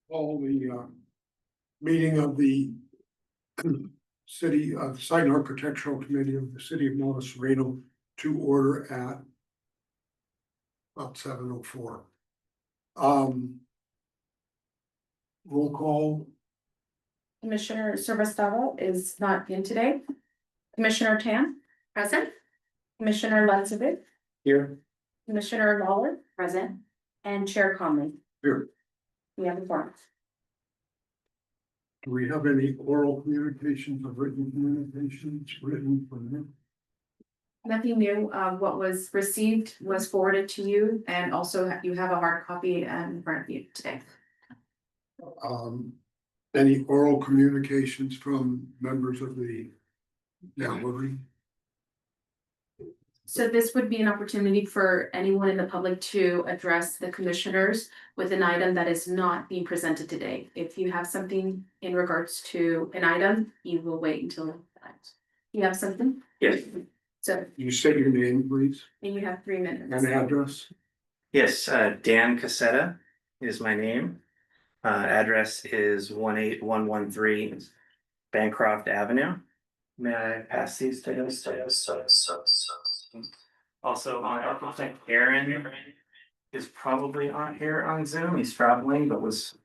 Call the meeting of the city of Site and Architectural Committee of the City of Monte Sereno to order at about 7:04. Roll call. Commissioner Silvestro is not in today. Commissioner Tan, present. Commissioner Lenzevich, Here. Commissioner Lawler, present, and Chair Conley. Here. We have a forum. Do we have any oral communications or written communications written for them? Nothing new. What was received was forwarded to you, and also you have a hard copy in front of you today. Any oral communications from members of the gallery? So this would be an opportunity for anyone in the public to address the commissioners with an item that is not being presented today. If you have something in regards to an item, you will wait until that. You have something? Yes. So, You say your name, please, and you have 3 minutes. and address. Yes, Dan Cassetta is my name. Address is 18113 Bancroft Avenue. May I pass these to you? Also, my architect Aaron is probably on here on Zoom. He's traveling, but was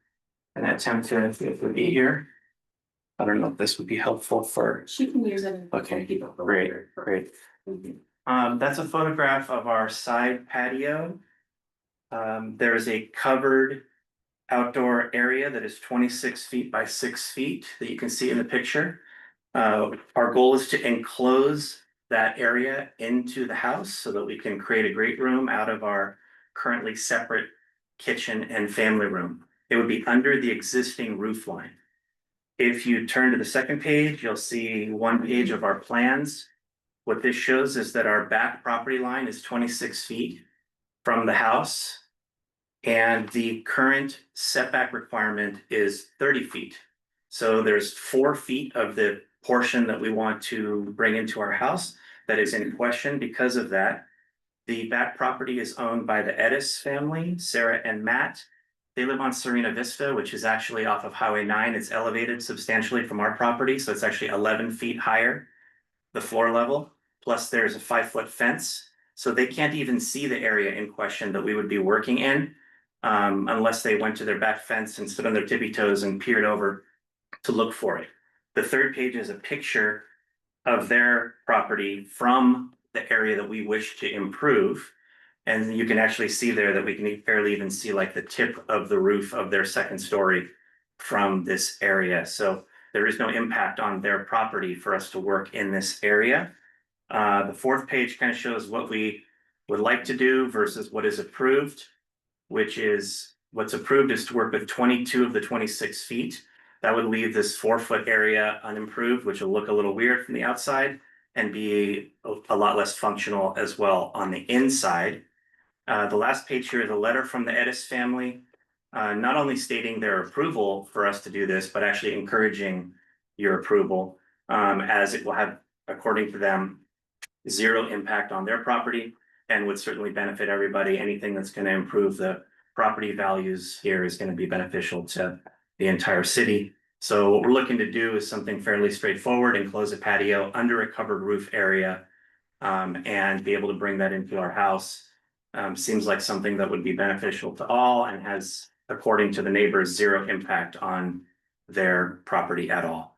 an attempt to be here. I don't know if this would be helpful for. She can use it. Okay, great. That's a photograph of our side patio. There is a covered outdoor area that is 26 feet by 6 feet that you can see in the picture. Our goal is to enclose that area into the house so that we can create a great room out of our currently separate kitchen and family room. It would be under the existing roof line. If you turn to the second page, you'll see one page of our plans. What this shows is that our back property line is 26 feet from the house. And the current setback requirement is 30 feet. So there's 4 feet of the portion that we want to bring into our house that is in question because of that. The back property is owned by the Edis family, Sarah and Matt. They live on Serena Vista, which is actually off of Highway 9. It's elevated substantially from our property, so it's actually 11 feet higher, the floor level, plus there's a 5-foot fence. So they can't even see the area in question that we would be working in unless they went to their back fence and stood on their tippy toes and peered over to look for it. The third page is a picture of their property from the area that we wish to improve. And you can actually see there that we can barely even see like the tip of the roof of their second story from this area. So there is no impact on their property for us to work in this area. The fourth page kind of shows what we would like to do versus what is approved, which is what's approved is to work with 22 of the 26 feet. That would leave this 4-foot area unimproved, which will look a little weird from the outside and be a lot less functional as well on the inside. The last page here is a letter from the Edis family, not only stating their approval for us to do this, but actually encouraging your approval, as it will have, according to them, 0 impact on their property and would certainly benefit everybody. Anything that's going to improve the property values here is going to be beneficial to the entire city. So what we're looking to do is something fairly straightforward, enclose a patio under a covered roof area, and be able to bring that into our house. Seems like something that would be beneficial to all and has, according to the neighbors, 0 impact on their property at all.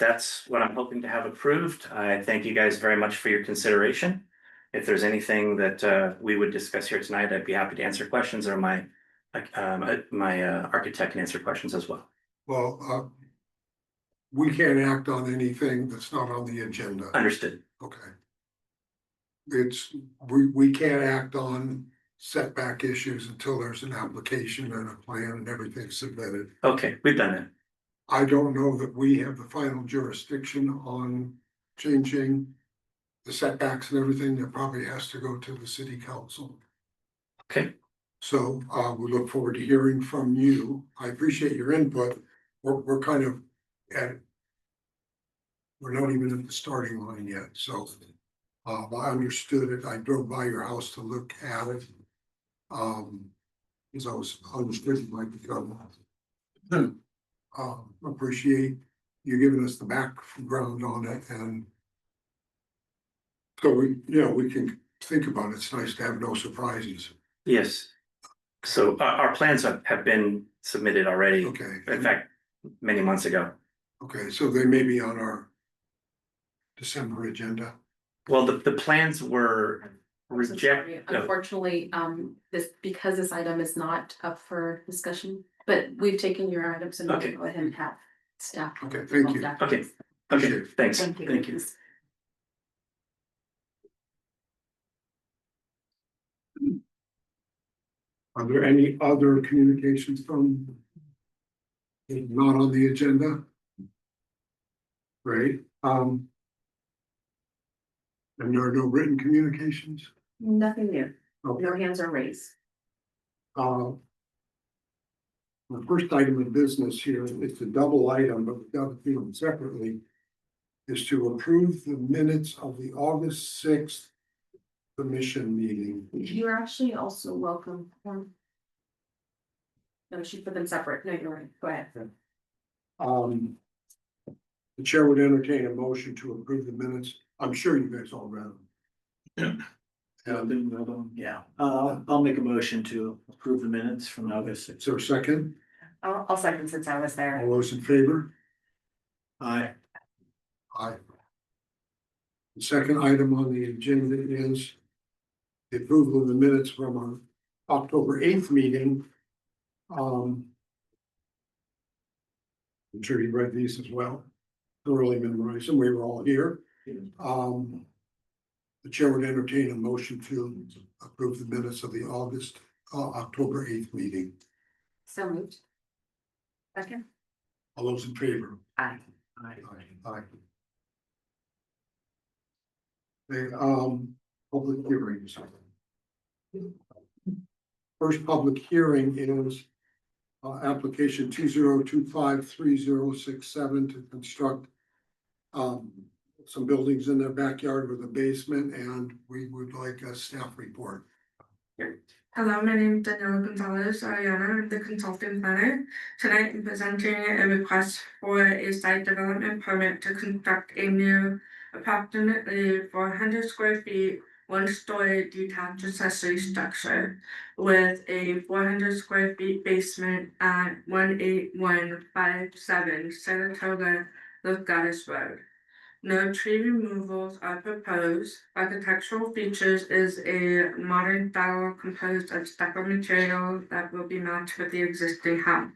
That's what I'm hoping to have approved. I thank you guys very much for your consideration. If there's anything that we would discuss here tonight, I'd be happy to answer questions, or my architect can answer questions as well. Well, we can't act on anything that's not on the agenda. Understood. Okay. We can't act on setback issues until there's an application and a plan and everything submitted. Okay, we've done that. I don't know that we have the final jurisdiction on changing the setbacks and everything. That probably has to go to the city council. Okay. So we look forward to hearing from you. I appreciate your input. We're kind of we're not even at the starting line yet. So I understood it. I drove by your house to look at it. Because I was understood it might become appreciate you giving us the background on it and. So we can think about it. It's nice to have no surprises. Yes. So our plans have been submitted already, Okay, in fact, many months ago. okay, so they may be on our December agenda. Well, the plans were I'm so sorry. rejected. Unfortunately, because this item is not up for discussion, but we've taken your items and we'll Okay. go ahead and have staff. Okay, thank you. Okay. Okay, thanks. Thank you. Thank you. Are there any other communications from? Not on the agenda? Great, and there are no written communications? Nothing new. Okay. No hands are raised. The first item of business here, it's a double item, but we've got to do them separately. Is to approve the minutes of the August 6th commission meeting. You're actually also welcome. No, she put them separate. No, you're right. Go ahead. Um. The chair would entertain a motion to approve the minutes. I'm sure you guys all read them. Yeah, I'll make a motion to approve the minutes from August Is there a second? I'll second since I was there. All those in favor? Aye. Aye. The second item on the agenda is the approval of the minutes from our October 8th meeting. I'm sure you read these as well. Thoroughly memorized them. We were all here. The chair would entertain a motion to approve the minutes of the October 8th meeting. So moved. Second. All those in favor? Aye. Aye. Aye. The public hearings. First public hearing is application 20253067 to construct some buildings in their backyard with a basement, and we would like a staff report. Hello, my name is Daniela Gonzalez Ariana. I'm the consulting planner. Tonight I'm presenting a request for a site development permit to construct a new approximately 400 square feet, one-story detached accessory structure with a 400 square feet basement at 18157 Saratoga-Los Gatos Road. No tree removals are proposed. Architectural features is a modern style composed of stucco material that will be matched with the existing house.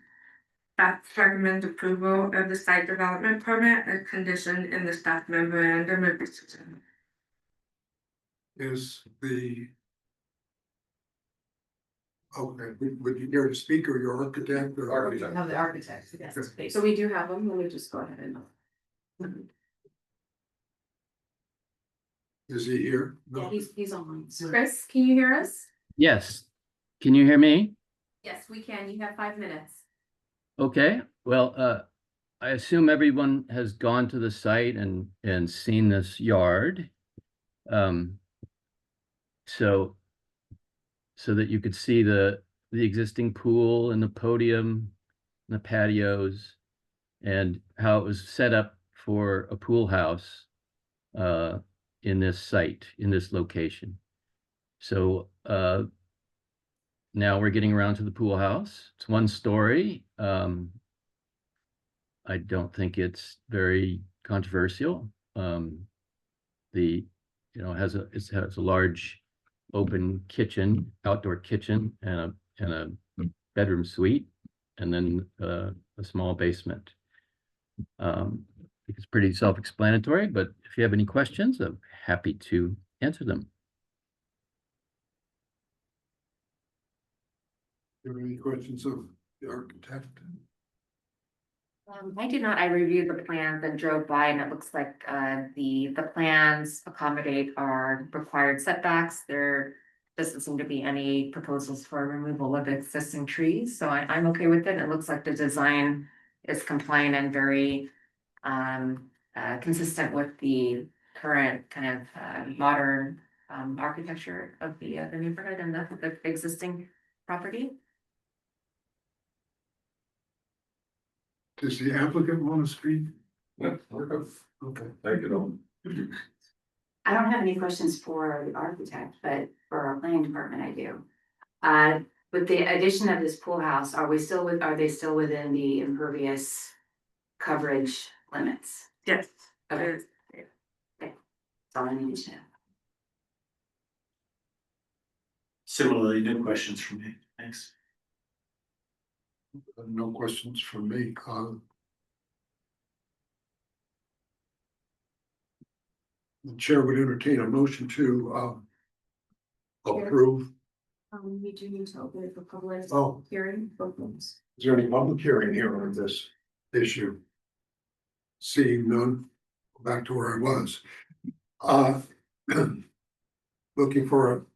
Staff recommends approval of the site development permit as conditioned in the staff memorandum of decision. Is the. Okay, would you care to speak, or your architect or? Have the architect, yes. So we do have them. Let me just go ahead and. Is he here? Yeah, he's on. Chris, can you hear us? Yes. Can you hear me? Yes, we can. You have 5 minutes. Okay, well, I assume everyone has gone to the site and seen this yard. So that you could see the existing pool and the podium and the patios and how it was set up for a pool house in this site, in this location. So now we're getting around to the pool house. It's one story. I don't think it's very controversial. It has a large open kitchen, outdoor kitchen, and a bedroom suite, and then a small basement. It's pretty self-explanatory, but if you have any questions, I'm happy to answer them. Do you have any questions of the architect? I do not. I reviewed the plans and drove by, and it looks like the plans accommodate our required setbacks. There doesn't seem to be any proposals for removal of existing trees, so I'm okay with it. It looks like the design is compliant and very consistent with the current kind of modern architecture of the neighborhood and the existing property. Does the applicant want to speak? Yeah, okay. Okay. Thank you. I don't have any questions for the architect, but for our planning department, I do. With the addition of this pool house, are they still within the impervious coverage limits? Yes. Okay. That's all I need to know. Similarly, no questions from me. Thanks. No questions from me. The chair would entertain a motion to approve. We do need to open it for public Oh, hearing. Is is there any public hearing here on this issue? Seeing none, back to where I was. Looking for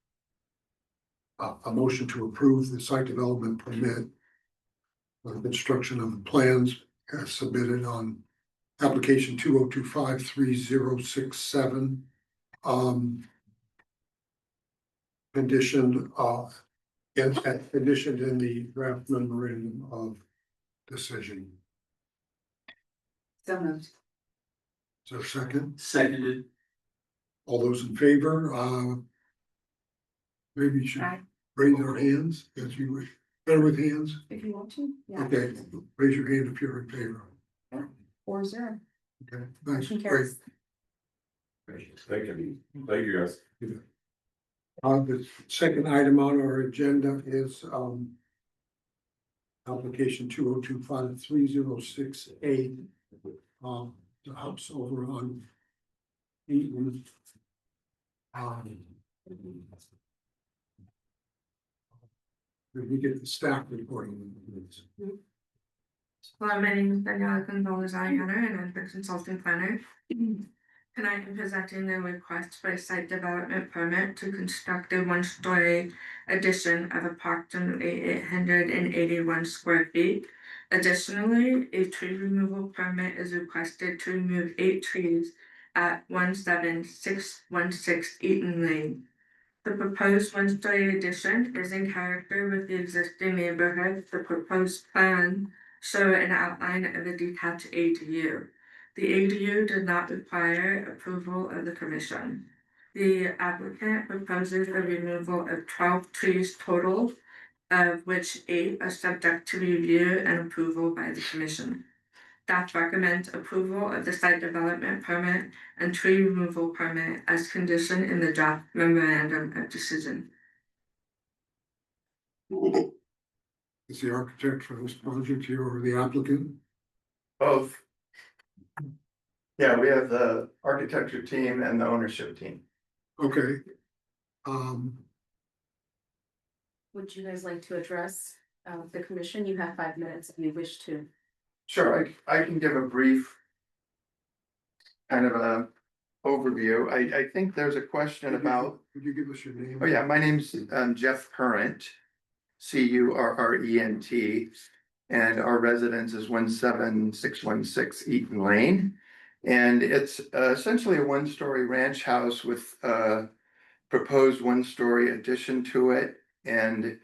a motion to approve the site development permit for the construction of the plans as submitted on application 2025-3067. Conditioned conditioned in the draft memorandum of decision. So moved. Is there a second? Seconded. All those in favor, maybe you should Aye. raise their hands as you wish. Better with hands? If you want to, yeah. Okay, raise your hand if you're in favor. 4-0. Okay, thanks, Motion great. carries. Thank you. Thank you, guys. The second item on our agenda is, application 2025-3068. The house over on Eaton. Did we get the staff reporting? Hello, my name is Daniela Gonzalez Alejandro, and I'm the consulting planner. Tonight I'm presenting the request for a site development permit to construct a one-story addition of approximately 881 square feet. Additionally, a tree removal permit is requested to remove 8 trees at 17616 Eaton Lane. The proposed one-story addition is in character with the existing neighborhood. The proposed plan show an outline of a detached ADU. The ADU did not require approval of the commission. The applicant proposes the removal of 12 trees total, of which 8 are subject to review and approval by the commission. Staff recommends approval of the site development permit and tree removal permit as conditioned in the draft memorandum of decision. Is the architect for this project here or the applicant? Both. Yeah, we have the architecture team and the ownership team. Okay. Would you guys like to address the commission? You have 5 minutes if you wish to. Sure, I can give a brief kind of a overview. I think there's a question about, Could you give us your name? oh yeah, my name's Jeff Current, Current, and our residence is 17616 Eaton Lane. And it's essentially a one-story ranch house with a proposed one-story addition to it. And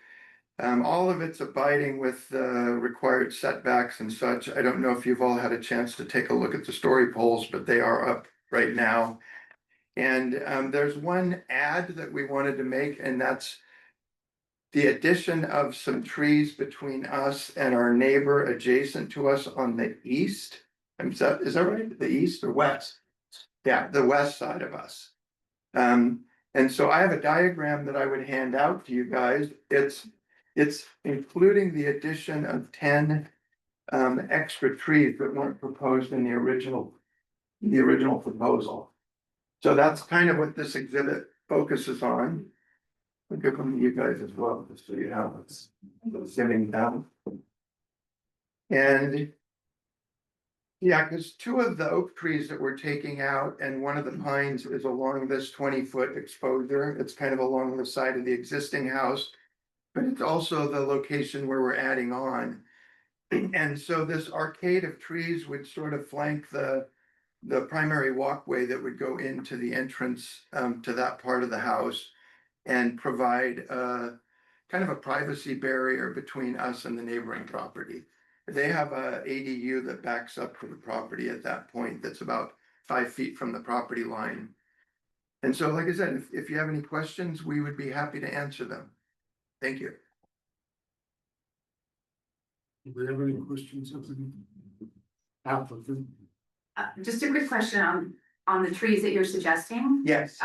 all of it's abiding with the required setbacks and such. I don't know if you've all had a chance to take a look at the story poles, but they are up right now. And there's one add that we wanted to make, and that's the addition of some trees between us and our neighbor adjacent to us on the east. Is that right? The east or west? Yeah, the west side of us. And so I have a diagram that I would hand out to you guys. It's including the addition of 10 extra trees that weren't proposed in the original proposal. So that's kind of what this exhibit focuses on. I'll give them to you guys as well, just so you have it's sitting down. And yeah, because 2 of the oak trees that we're taking out and one of the pines is along this 20-foot exposure. It's kind of along the side of the existing house, but it's also the location where we're adding on. And so this arcade of trees would sort of flank the primary walkway that would go into the entrance to that part of the house and provide kind of a privacy barrier between us and the neighboring property. They have a ADU that backs up to the property at that point, that's about 5 feet from the property line. And so, like I said, if you have any questions, we would be happy to answer them. Thank you. Do we have any questions of the applicant? Just a quick question on the trees that you're suggesting. Yes,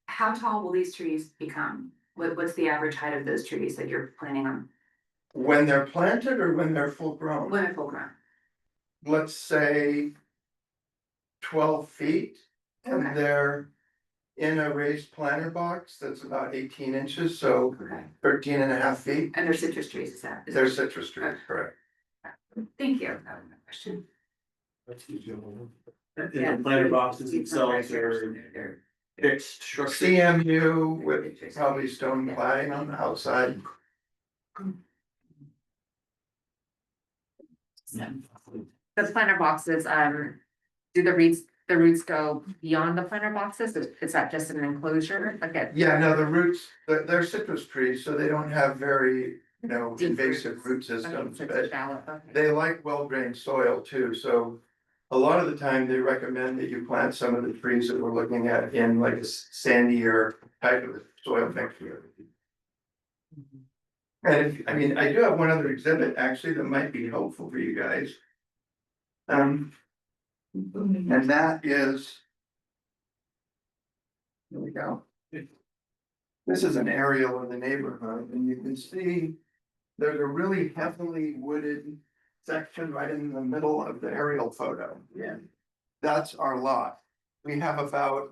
How tall will these trees become? What's the average height of those trees that you're planning on? when they're planted or when they're full grown, When they're full grown? let's say 12 feet. Okay. And they're in a raised planter box that's about 18 inches, so Okay. 13 and a half feet. And they're citrus trees, is that? They're citrus trees, correct? Thank you. That was my question. That's the gentleman. And the planter boxes themselves are They're- fixed structures. CMU with probably stone cladding on the outside. The planter boxes, do the roots go beyond the planter boxes? Is that just an enclosure? Like a Yeah, no, the roots, they're citrus trees, so they don't have very, deep invasive roots? root Okay, systems, so it's but shallow, okay. they like well-drained soil too, so. A lot of the time, they recommend that you plant some of the trees that we're looking at in like a sandier type of soil mixture. And I do have one other exhibit actually that might be helpful for you guys. And that is. Here we go. This is an aerial of the neighborhood, and you can see there's a really heavily wooded section right in the middle of the aerial photo. Yeah. That's our lot. We have about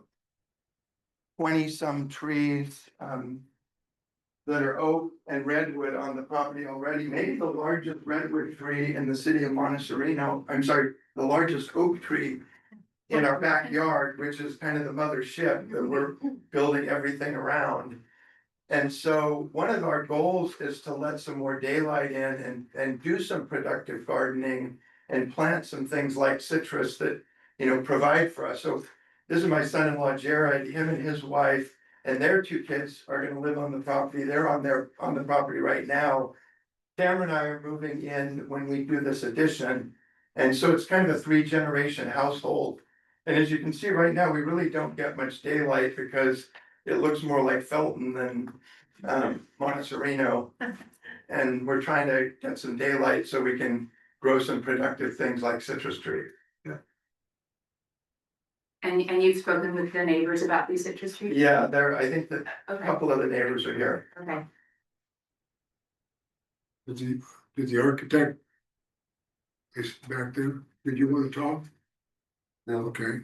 20 some trees, that are oak and redwood on the property already, maybe the largest redwood tree in the city of Monte Sereno, the largest oak tree in our backyard, which is kind of the mothership that we're building everything around. And so one of our goals is to let some more daylight in and do some productive gardening and plant some things like citrus that, provide for us. So this is my son-in-law, Jared, him and his wife and their 2 kids are gonna live on the property. They're on the property right now. Cameron and I are moving in when we do this addition. And so it's kind of a 3-generation household. And as you can see right now, we really don't get much daylight because it looks more like Felton than Monte Sereno. And we're trying to get some daylight so we can grow some productive things like citrus tree. And you've spoken with the neighbors about these citrus trees? Yeah, I think that a Okay, couple of the neighbors are here. okay. Did the architect? Is back there, did you want to talk? No, okay.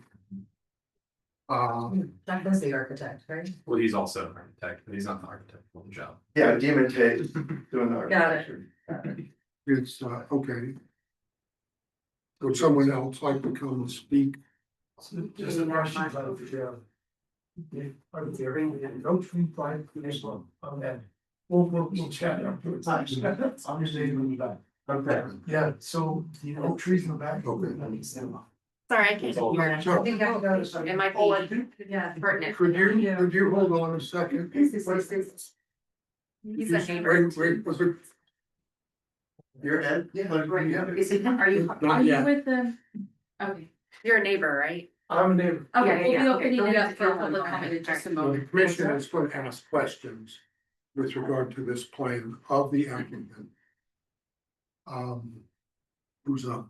That was the architect, right? Well, he's also an architect, but he's not the architect for the job. Yeah, Demon Tate is doing the Got it. architecture. It's, okay. Would someone else like to come and speak? Just a question about the job. No tree plant this one, okay. We'll chat after it's time. I'm just leaving you back. Okay, yeah, so the oak trees in the back. Sorry, I can't hear. Sure. I think it might be Yeah. pertinent. Could you hold on a second? He's a neighbor. Wait, was it? Your Ed? Yeah. Is it, are you? Not yet. With the, okay. You're a neighbor, right? I'm a neighbor. Yeah, Okay, yeah, we'll okay, be go opening it ahead. up for public comment in just a The moment. commission is going to ask questions with regard to this plan of the applicant. Who's up?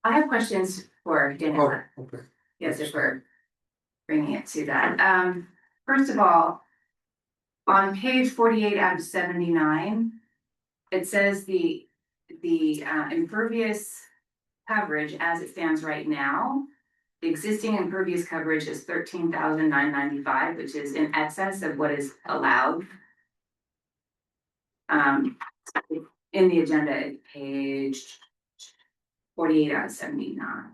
I have questions for Oh, Jennifer. okay. Yes, if we're bringing it to that. First of all, on page 48 out of 79, it says the impervious coverage as it stands right now, the existing impervious coverage is 13,995, which is in excess of what is allowed. In the agenda, page 48 out of 79.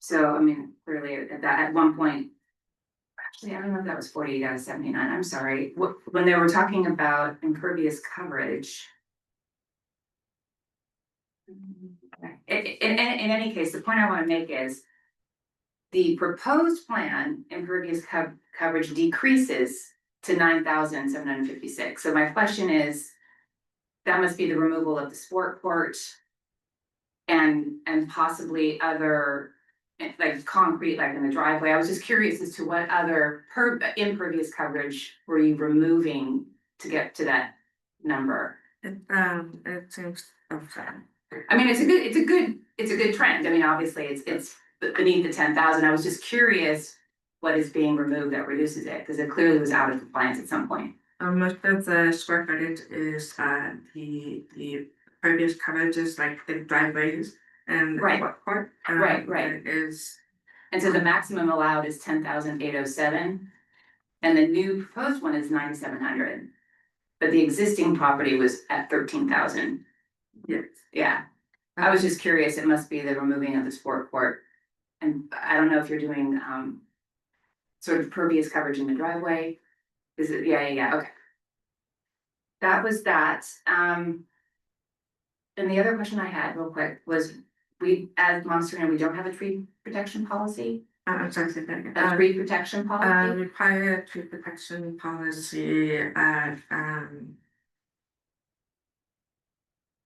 So clearly at one point, actually, I don't know if that was 48 out of 79, I'm sorry. When they were talking about impervious coverage. In any case, the point I want to make is the proposed plan impervious coverage decreases to 9,756. So my question is, that must be the removal of the sport court. And possibly other, like concrete, like in the driveway. I was just curious as to what other impervious coverage were you removing to get to that number? It seems okay. I mean, it's a good trend. I mean, obviously, it's beneath the 10,000. I was just curious what is being removed that reduces it, because it clearly was out of compliance at some point. Most of the square footage is the previous coverages, like the driveways and the Right. court. Right. It is, And so the maximum allowed is 10,807, and the new proposed one is 9,700. But the existing property was at 13,000. yes. Yeah, I was just curious. It must be the removing of the sport court. And I don't know if you're doing sort of pervious coverage in the driveway. Is it? Yeah, okay. That was that. And the other question I had real quick was, we, as Monte Sereno, we don't have a tree protection policy. I'm sorry, say that A again. tree protection policy. Require a tree protection policy at,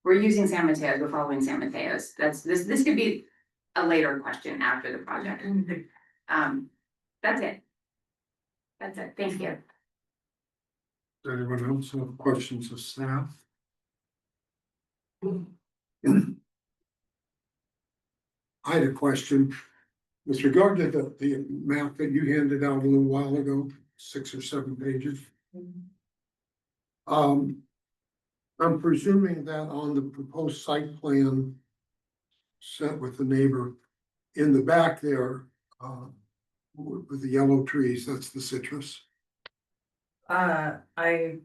We're using San Mateo's. We're following San Mateo's. This could be a later question after the project. That's it. That's it. Thank you. Does anyone else have questions of staff? I had a question with regard to the map that you handed out a little while ago, 6 or 7 pages. I'm presuming that on the proposed site plan set with the neighbor in the back there, with the yellow trees, that's the citrus. I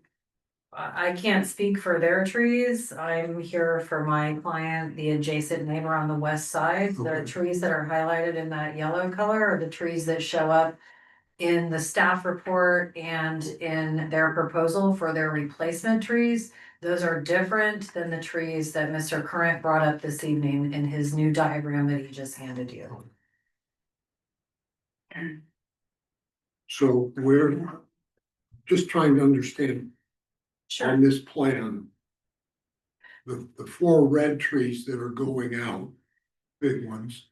can't speak for their trees. I'm here for my client, the adjacent neighbor on the west side. The Okay. trees that are highlighted in that yellow color are the trees that show up in the staff report and in their proposal for their replacement trees. Those are different than the trees that Mr. Current brought up this evening in his new diagram that he just handed you. So we're just trying to understand on this plan, the 4 red trees that are going out, big ones,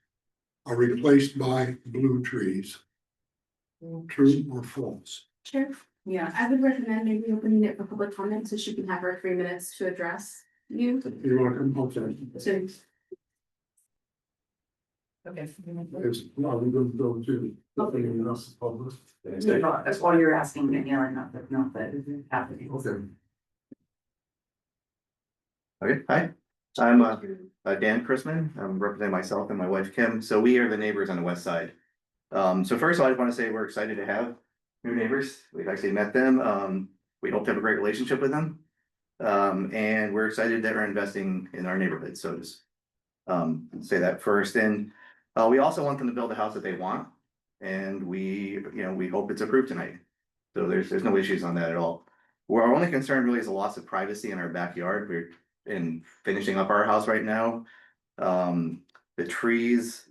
are replaced by blue trees. True or false? Sure. Yeah, I would recommend maybe opening it for public comment so she can have her 3 minutes to address you. You want to come, okay. So Okay. It's, no, we're going to go to. Nothing else is public. That's all you're asking, Danielle, and not the happening. Okay. Okay, hi, I'm Dan Chrisman. I'm representing myself and my wife Kim. So we are the neighbors on the west side. So first of all, I just want to say we're excited to have new neighbors. We've actually met them. We hope to have a great relationship with them. And we're excited that we're investing in our neighborhood. So just say that first. And we also want them to build a house that they want. And we hope it's approved tonight. So there's no issues on that at all. Our only concern really is the loss of privacy in our backyard. We're finishing up our house right now. The trees,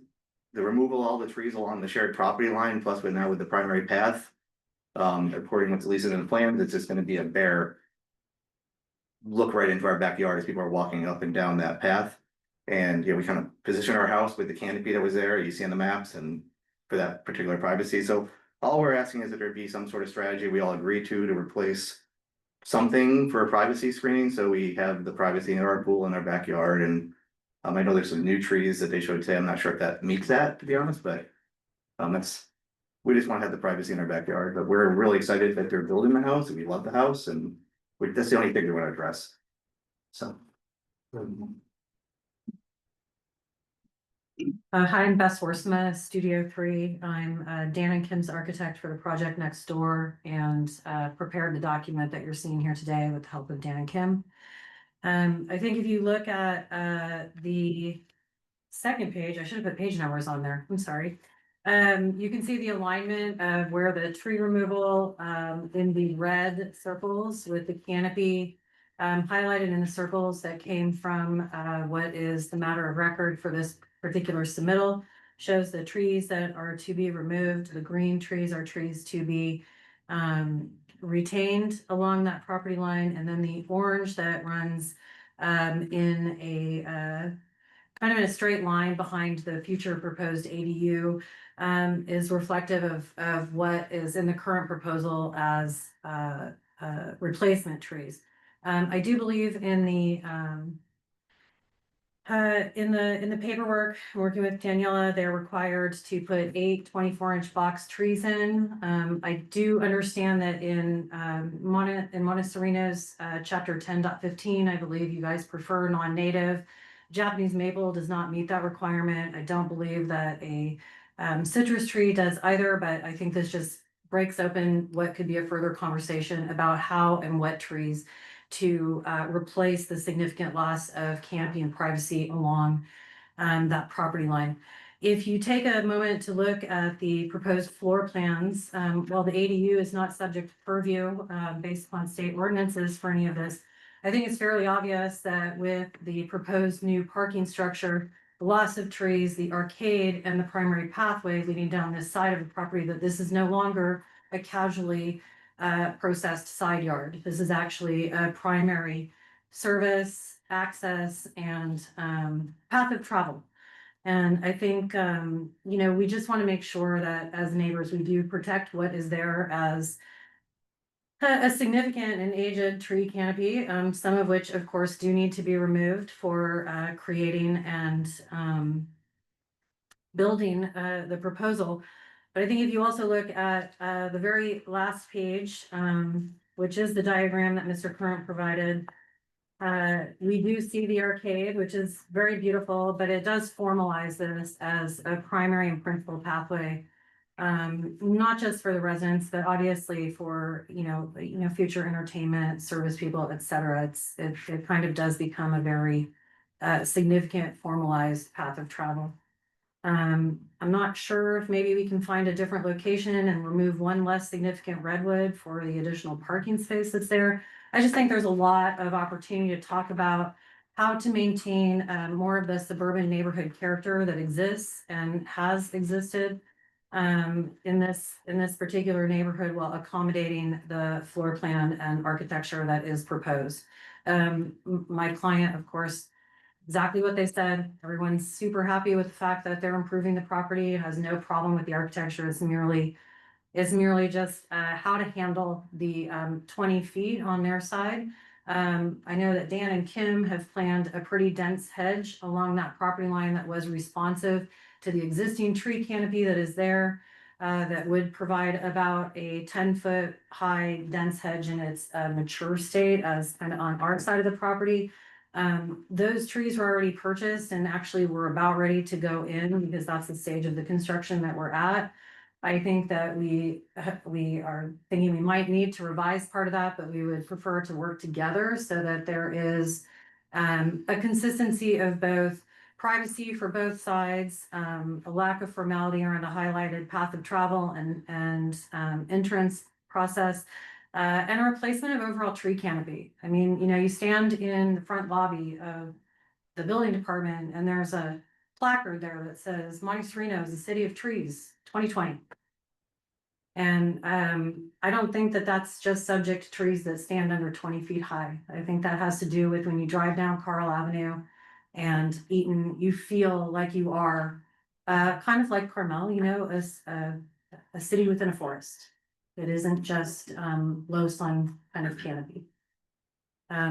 the removal of all the trees along the shared property line, plus with the primary path. According to Lisa in the plan, it's just gonna be a bare look right into our backyard as people are walking up and down that path. And we kind of position our house with the canopy that was there, you see on the maps, and for that particular privacy. So all we're asking is that there be some sort of strategy we all agree to replace something for a privacy screening, so we have the privacy in our pool in our backyard. And I know there's some new trees that they showed today. I'm not sure if that meets that, to be honest, but we just want to have the privacy in our backyard. But we're really excited that they're building the house, and we love the house, and that's the only thing we want to address. So. Hi, I'm Bess Worsma, Studio 3. I'm Dan and Kim's architect for the project next door, and prepared the document that you're seeing here today with the help of Dan and Kim. I think if you look at the second page, I should have put page numbers on there. I'm sorry. You can see the alignment of where the tree removal in the red circles with the canopy highlighted in the circles that came from what is the matter of record for this particular submittal, shows the trees that are to be removed. The green trees are trees to be retained along that property line, and then the orange that runs in a kind of in a straight line behind the future proposed ADU is reflective of what is in the current proposal as replacement trees. I do believe in the in the paperwork, working with Daniela, they're required to put 8 24-inch box trees in. I do understand that in Monte Sereno's chapter 10.15, I believe you guys prefer non-native. Japanese maple does not meet that requirement. I don't believe that a citrus tree does either, but I think this just breaks open what could be a further conversation about how and what trees to replace the significant loss of canopy and privacy along that property line. If you take a moment to look at the proposed floor plans, while the ADU is not subject to purview based upon state ordinances for any of this, I think it's fairly obvious that with the proposed new parking structure, the loss of trees, the arcade, and the primary pathway leading down this side of the property, that this is no longer a casually processed side yard. This is actually a primary service, access, and path of travel. And I think, you know, we just want to make sure that as neighbors, we do protect what is there as a significant and aged tree canopy, some of which, of course, do need to be removed for creating and building the proposal. But I think if you also look at the very last page, which is the diagram that Mr. Current provided, we do see the arcade, which is very beautiful, but it does formalize this as a primary and principal pathway, not just for the residents, but obviously for, you know, future entertainment, service people, et cetera. It kind of does become a very significant formalized path of travel. I'm not sure if maybe we can find a different location and remove one less significant redwood for the additional parking space that's there. I just think there's a lot of opportunity to talk about how to maintain more of the suburban neighborhood character that exists and has existed in this particular neighborhood while accommodating the floor plan and architecture that is proposed. My client, of course, exactly what they said. Everyone's super happy with the fact that they're improving the property, has no problem with the architecture. It's merely just how to handle the 20 feet on their side. I know that Dan and Kim have planned a pretty dense hedge along that property line that was responsive to the existing tree canopy that is there. That would provide about a 10-foot high dense hedge in its mature state as kind of on our side of the property. Those trees were already purchased and actually were about ready to go in because that's the stage of the construction that we're at. I think that we are thinking we might need to revise part of that, but we would prefer to work together so that there is a consistency of both privacy for both sides, a lack of formality around a highlighted path of travel and entrance process, and a replacement of overall tree canopy. I mean, you know, you stand in the front lobby of the building department and there's a placard there that says Monte Sereno is the city of trees, 2020. And I don't think that that's just subject to trees that stand under 20 feet high. I think that has to do with when you drive down Carl Avenue and Eaton, you feel like you are kind of like Carmel, you know, as a city within a forest. It isn't just low sun kind of canopy.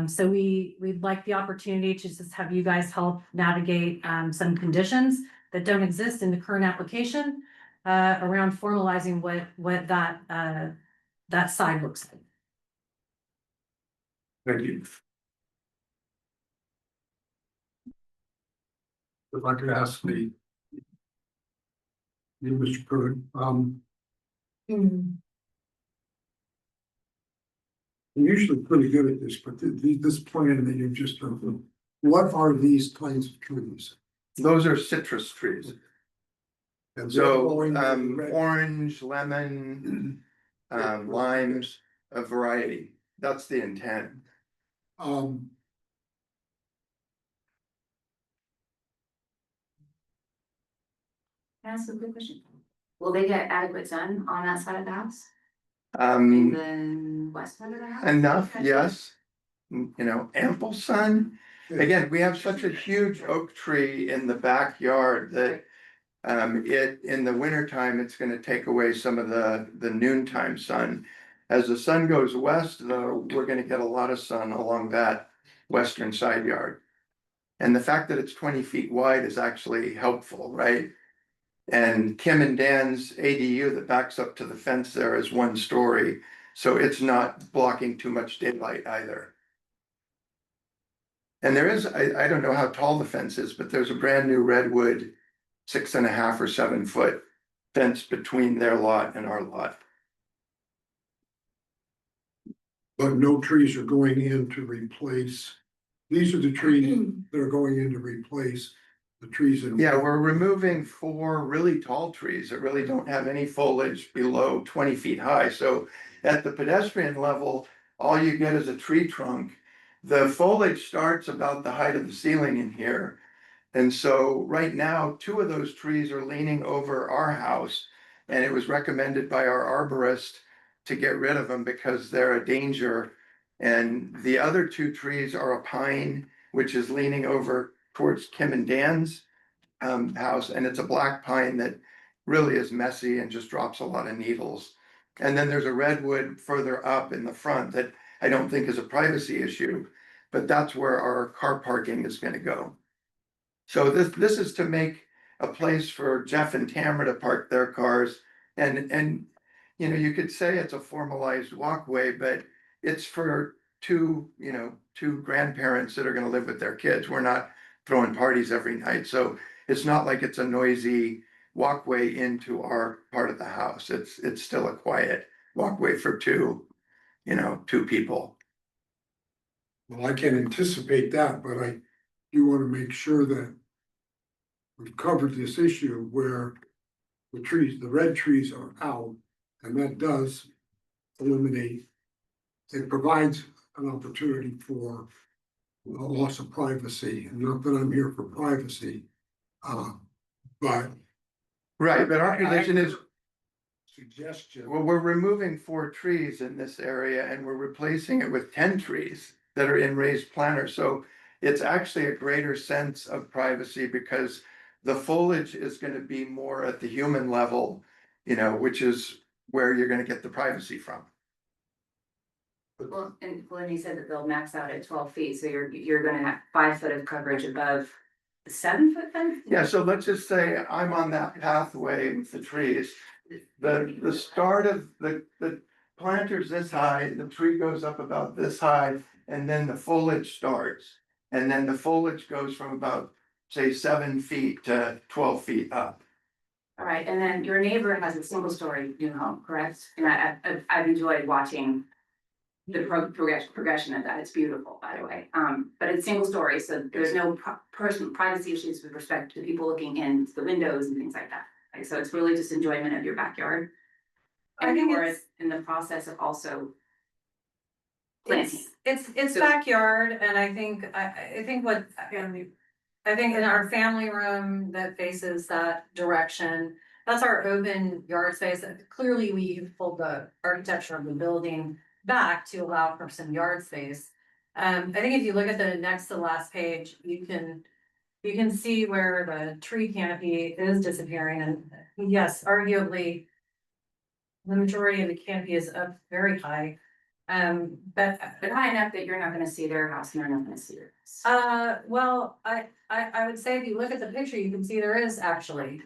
So we'd like the opportunity to just have you guys help navigate some conditions that don't exist in the current application around formalizing what that side looks like. Thank you. If I could ask you, Mr. Pruitt, I'm usually pretty good at this, but this plan that you've just done, what are these kinds of trees? Those are citrus trees. And So, they're going red. orange, lemon, limes, a variety. That's the intent. Can I ask a quick question? Will they get adequate sun on that side of the house? And then west end of the house? enough, yes. Ample sun. Again, we have such a huge oak tree in the backyard that in the wintertime, it's gonna take away some of the noontime sun. As the sun goes west, though, we're gonna get a lot of sun along that western side yard. And the fact that it's 20 feet wide is actually helpful, right? And Kim and Dan's ADU that backs up to the fence there is 1 story, so it's not blocking too much daylight either. And there is, I don't know how tall the fence is, but there's a brand new redwood 6.5 or 7 foot fence between their lot and our lot. But no trees are going in to replace, these are the trees that are going in to replace the trees in. Yeah, we're removing 4 really tall trees that really don't have any foliage below 20 feet high. So at the pedestrian level, all you get is a tree trunk. The foliage starts about the height of the ceiling in here. And so right now, 2 of those trees are leaning over our house. And it was recommended by our arborist to get rid of them because they're a danger. And the other 2 trees are a pine, which is leaning over towards Kim and Dan's house. And it's a black pine that really is messy and just drops a lot of needles. And then there's a redwood further up in the front that I don't think is a privacy issue, but that's where our car parking is gonna go. So this is to make a place for Jeff and Tamara to park their cars. And you could say it's a formalized walkway, but it's for two grandparents that are gonna live with their kids. We're not throwing parties every night, so it's not like it's a noisy walkway into our part of the house. It's still a quiet walkway for two people. Well, I can anticipate that, but I do wanna make sure that we've covered this issue where the red trees are out, and that does eliminate, it provides an opportunity for a loss of privacy, and not that I'm here for privacy. But Right, but our position is, suggestion, well, we're removing 4 trees in this area and we're replacing it with 10 trees that are in raised planters. So it's actually a greater sense of privacy because the foliage is gonna be more at the human level, which is where you're gonna get the privacy from. Well, and Lenny said that they'll max out at 12 feet, so you're gonna have 5 foot of coverage above the 7 foot fence? Yeah, so let's just say I'm on that pathway with the trees. The start of the planter's this high, the tree goes up about this high, and then the foliage starts. And then the foliage goes from about, say, 7 feet to 12 feet up. All right, and then your neighbor has a single story new home, correct? And I've enjoyed watching the progression of that. It's beautiful, by the way. But it's single story, so there's no personal privacy issues with respect to people looking in the windows and things like that. Like, so it's really just enjoyment of your backyard. I think we're it's- in the process of also planting. It's So- backyard, and I think in our family room that faces that direction, that's our open yard space. Clearly, we've pulled the architecture of the building back to allow for some yard space. I think if you look at the next to last page, you can see where the tree canopy is disappearing, and yes, arguably the majority of the canopy is up very high. But high enough that you're not gonna see their house and they're not gonna see your house. well, I would say if you look at the picture, you can see there is actually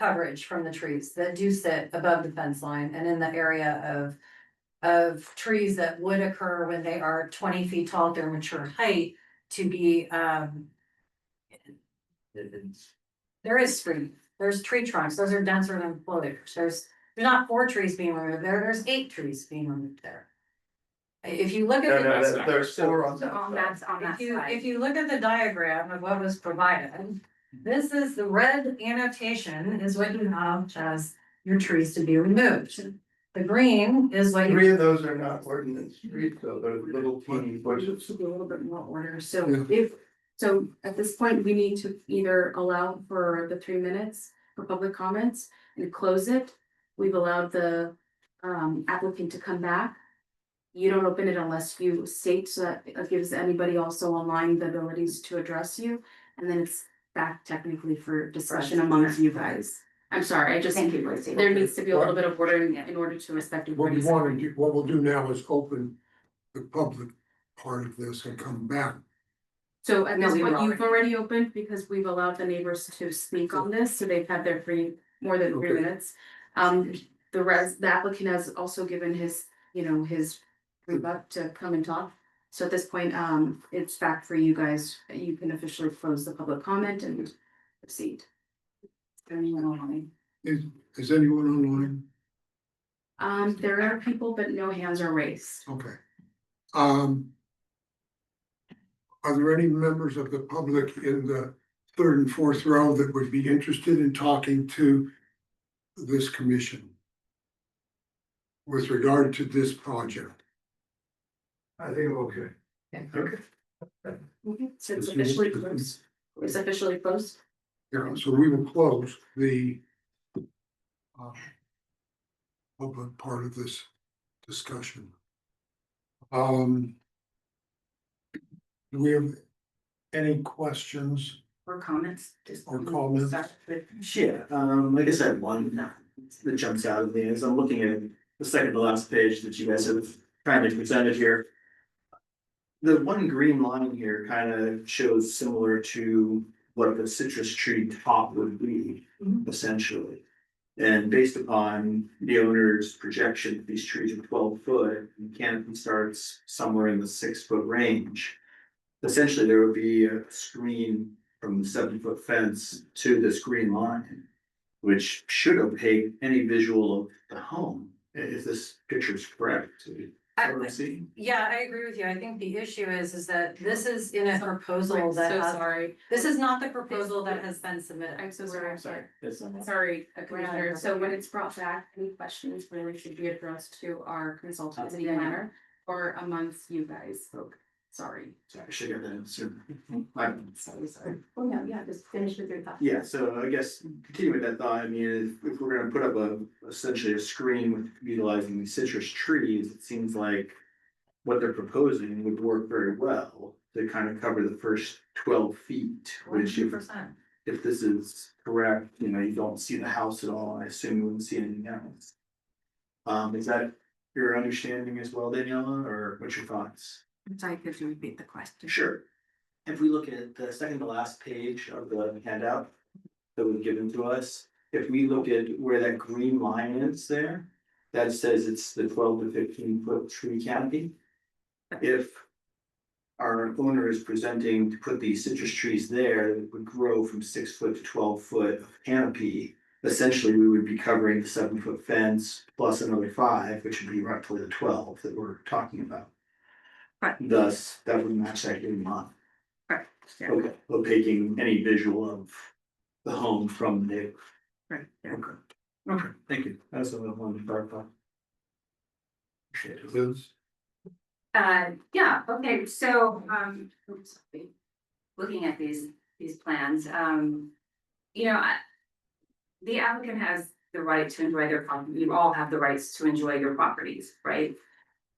coverage from the trees that do sit above the fence line and in the area of trees that would occur when they are 20 feet tall at their mature height to be there's tree trunks, those are denser than foliage. There's not 4 trees being removed there's 8 trees being removed there. If you look at There's 4 on So on that. that if side. you look at the diagram of what was provided, this is the red annotation is what you have as your trees to be removed. The green is what 3 you, of those are not ordinance trees, though, they're little teeny bushes. Should be a little bit more order, so Yeah. so at this point, we need to either allow for the 3 minutes for public comments and close it. We've allowed the applicant to come back. You don't open it unless you state, so that it gives anybody also online the abilities to address you. And then it's back technically for discussion amongst you guys. I'm sorry, I just, Thank you, Lucy. there needs to be a little bit of order in order to respect. What we everybody's- want to do, what we'll do now is open the public part of this and come back. So at No, this we point, were you've already opened because we've allowed the neighbors to speak on this, so they've had their more than 3 Okay. minutes. The applicant has also given his, his rebut to come and talk. So at this point, it's back for you guys. You can officially close the public comment and proceed. Is there anyone online? Is anyone online? There are people, but no hands are raised. Okay. Are there any members of the public in the third and fourth row that would be interested in talking to this commission with regard to this project? I think I'm okay. So it's officially closed. It's officially closed. Yeah, so we will close the public part of this discussion. Do we have any questions Or comments. Just- or comments? Start with- Yeah, I guess I have one that jumps out at me as I'm looking at the second to last page that you guys have kindly presented here. The one green line here kind of shows similar to what the citrus tree top would be, essentially. And based upon the owner's projection, these trees are 12 foot, and canopy starts somewhere in the 6 foot range. Essentially, there would be a screen from the 7 foot fence to this green line, which should opaque any visual of the home, if this picture is correct. What I'm seeing. Yeah, I agree with you. I think the issue is that this is in a proposal I'm that so has, sorry. this is not the proposal that has been submitted. I'm so sorry. I'm sorry. It's Sorry, Commissioner. So when it's brought back, any questions really should be addressed to our consultant city planner or amongst you guys. Sorry. Sorry, I should have that soon. Sorry. Oh, no, yeah, just finish with your thought. Yeah, so I guess continuing with that thought, I mean, if we're gonna put up essentially a screen with utilizing these citrus trees, it seems like what they're proposing would work very well to kind of cover the first 12 feet, which if 100%. if this is correct, you don't see the house at all, I assume you wouldn't see anything else. Is that your understanding as well, Daniela, or what's your thoughts? I'm sorry, could you repeat the question? Sure. If we look at the second to last page of the handout that was given to us, if we look at where that green line is there, that says it's the 12 to 15 foot tree canopy. If our owner is presenting to put these citrus trees there, that would grow from 6 foot to 12 foot of canopy. Essentially, we would be covering the 7 foot fence plus another 5, which would be roughly the 12 that we're talking about. Right. Thus, that would match that green line. Right. Yeah. Okay, opaquing any visual of the home from the neighbor. Right. Yeah. Okay, thank you. That's what I wanted to clarify. Appreciate it. Liz? Yeah, okay, so, looking at these plans, the applicant has the right to enjoy their property, you all have the rights to enjoy your properties, right?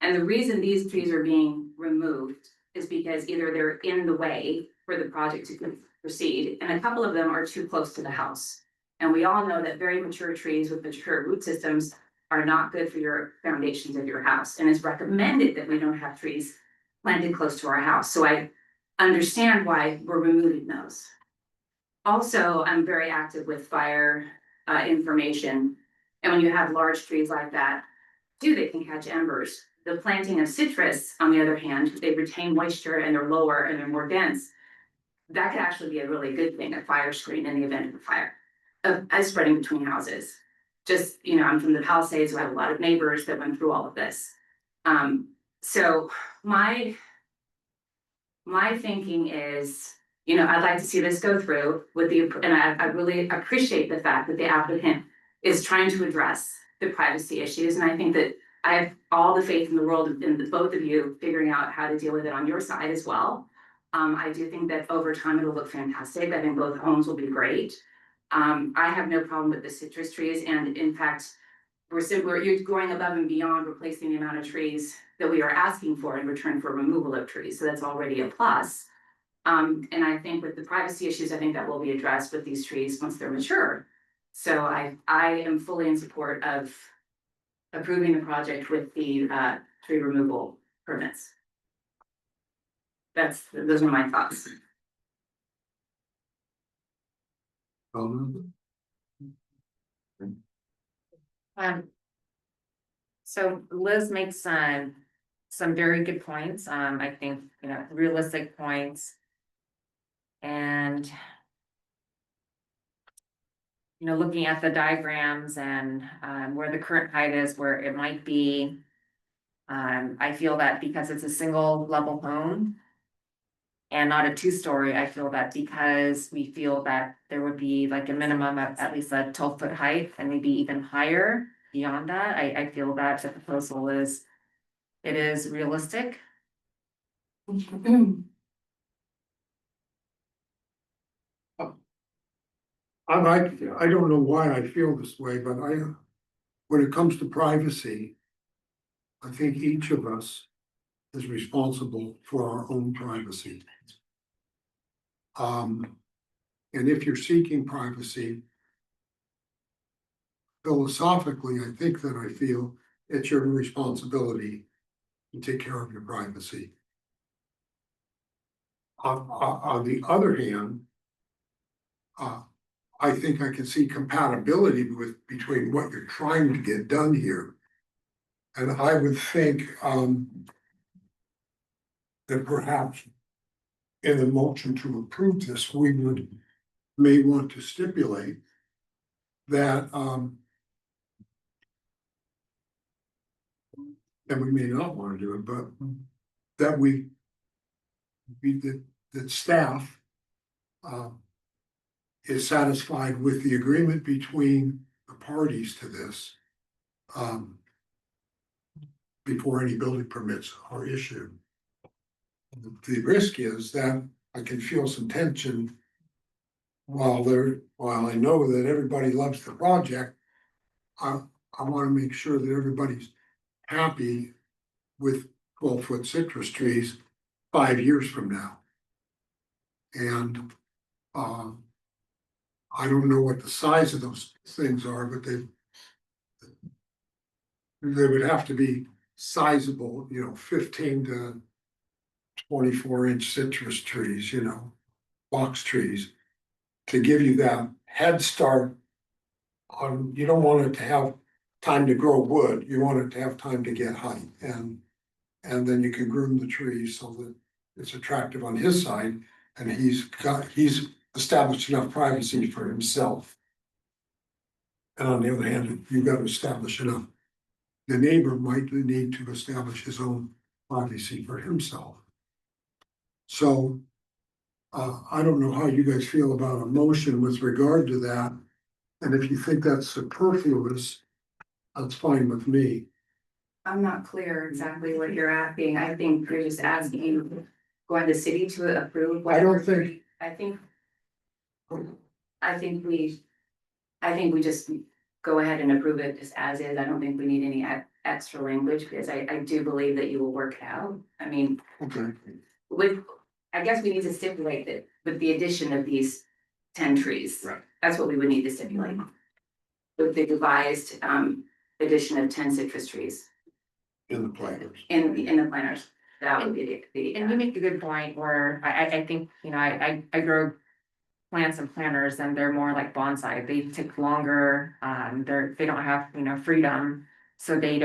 And the reason these trees are being removed is because either they're in the way for the project to proceed, and a couple of them are too close to the house. And we all know that very mature trees with mature root systems are not good for your foundations of your house, and it's recommended that we don't have trees planted close to our house, so I understand why we're removing those. Also, I'm very active with fire information, and when you have large trees like that, they can catch embers. The planting of citrus, on the other hand, they retain moisture and they're lower and they're more dense. That could actually be a really good thing, a fire screen in the event of a fire, of spreading between houses. Just, I'm from the Palisades, so I have a lot of neighbors that went through all of this. So my thinking is, I'd like to see this go through with and I really appreciate the fact that the applicant is trying to address the privacy issues, and I think that I have all the faith in the world in the both of you figuring out how to deal with it on your side as well. I do think that over time it'll look fantastic. I think both homes will be great. I have no problem with the citrus trees, and in fact, you're going above and beyond replacing the amount of trees that we are asking for in return for removal of trees, so that's already a plus. And I think with the privacy issues, I think that will be addressed with these trees once they're mature. So I am fully in support of approving the project with the tree removal permits. Those are my thoughts. So Liz makes some very good points, I think, realistic points. And looking at the diagrams and where the current height is, where it might be. I feel that because it's a single level home and not a 2-story, I feel that because we feel that there would be like a minimum of at least a 12-foot height and maybe even higher beyond that, I feel that the proposal is realistic. I don't know why I feel this way, but when it comes to privacy, I think each of us is responsible for our own privacy. And if you're seeking privacy, philosophically, I think that I feel it's your responsibility to take care of your privacy. On the other hand, I think I can see compatibility between what you're trying to get done here. And I would think that perhaps in the motion to approve this, we may want to stipulate that and we may not want to do it, but that that staff is satisfied with the agreement between the parties to this before any building permits are issued. The risk is that I can feel some tension while I know that everybody loves the project. I want to make sure that everybody's happy with 12-foot citrus trees 5 years from now. And I don't know what the size of those things are, but they would have to be sizable, 15 to 24-inch citrus trees, box trees, to give you that head start on. You don't want it to have time to grow wood, you want it to have time to get height, and then you can groom the trees so that it's attractive on his side, and he's established enough privacy for himself. And on the other hand, you've got to establish enough. The neighbor might need to establish his own privacy for himself. So I don't know how you guys feel about a motion with regard to that. And if you think that's superfluous, that's fine with me. I'm not clear exactly what you're asking. I think you're just asking, going the city to approve. I don't think. I think we just go ahead and approve it just as is. I don't think we need any extra language, because I do believe that you will work it out. I mean, Okay. I guess we need to stipulate that with the addition of these 10 trees. Right. That's what we would need to stipulate. With the revised addition of 10 citrus trees. In the planners. In the planners. That would be the. And you make a good point where I think, I grow plants and planters, and they're more like bonsai. They take longer, they don't have, freedom. So they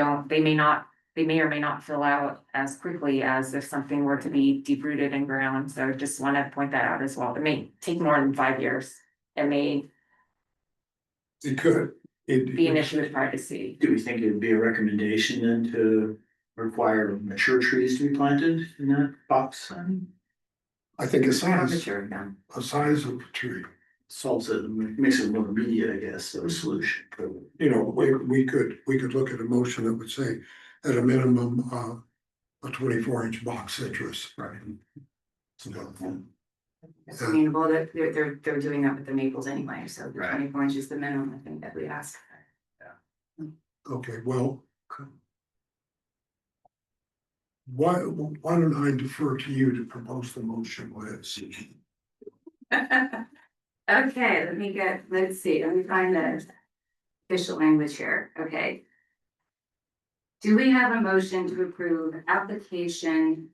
may or may not fill out as quickly as if something were to be deep rooted in ground. So just want to point that out as well. It may take more than 5 years. It may It could. be an issue with privacy. Do we think it'd be a recommendation then to require mature trees to be planted in that box? I think a size Mature, yeah. of a tree. Solves it, makes it more immediate, I guess, of a solution. We could look at a motion that would say at a minimum, a 24-inch box citrus. Right. I mean, well, they're doing that with the maples anyway, so the Right. 24 inches is the minimum, I think, that we ask. Okay, well. Why don't I defer to you to propose the motion, Liz? Okay, let's see, let me find the official language here, okay. Do we have a motion to approve application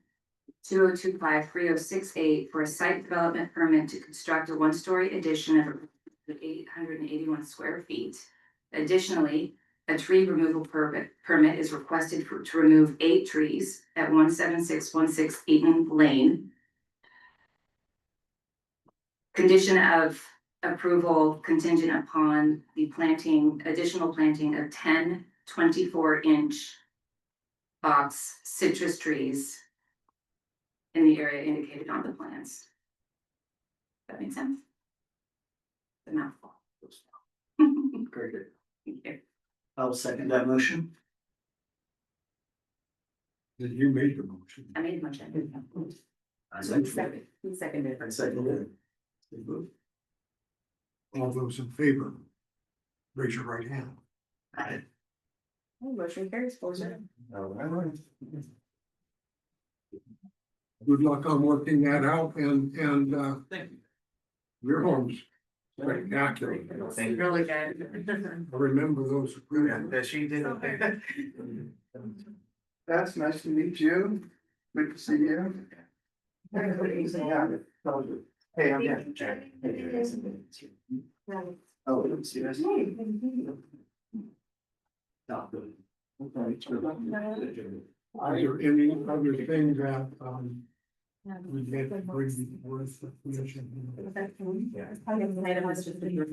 2025-3068 for a site development permit to construct a one-story addition of 881 square feet? Additionally, a tree removal permit is requested to remove 8 trees at 17616 Eaton Lane. Condition of approval contingent upon the additional planting of 10 24-inch box citrus trees in the area indicated on the plans. That makes sense? The mouthful. Very good. Thank you. I'll second that motion. That you made the motion. I made a motion. I second. Who seconded? I second. All those in favor? Raise your right hand. Aye. Motion carries 4-0. Good luck on working that out and Thank you. your home's spectacular. Thank you. Really good. I remember those. That she did. That's nice to meet you. Good to see you. Hey, I'm Jack. Oh, let me see this. Not good. Are there any other things that we get to bring worth the commission? The next thing is to bring your.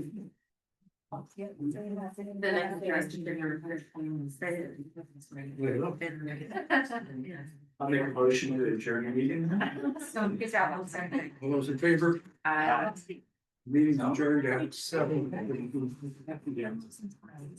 I'll make a motion to adjourn the meeting. So, good job, I'm All those in favor? sorry. Meeting adjourned at 7.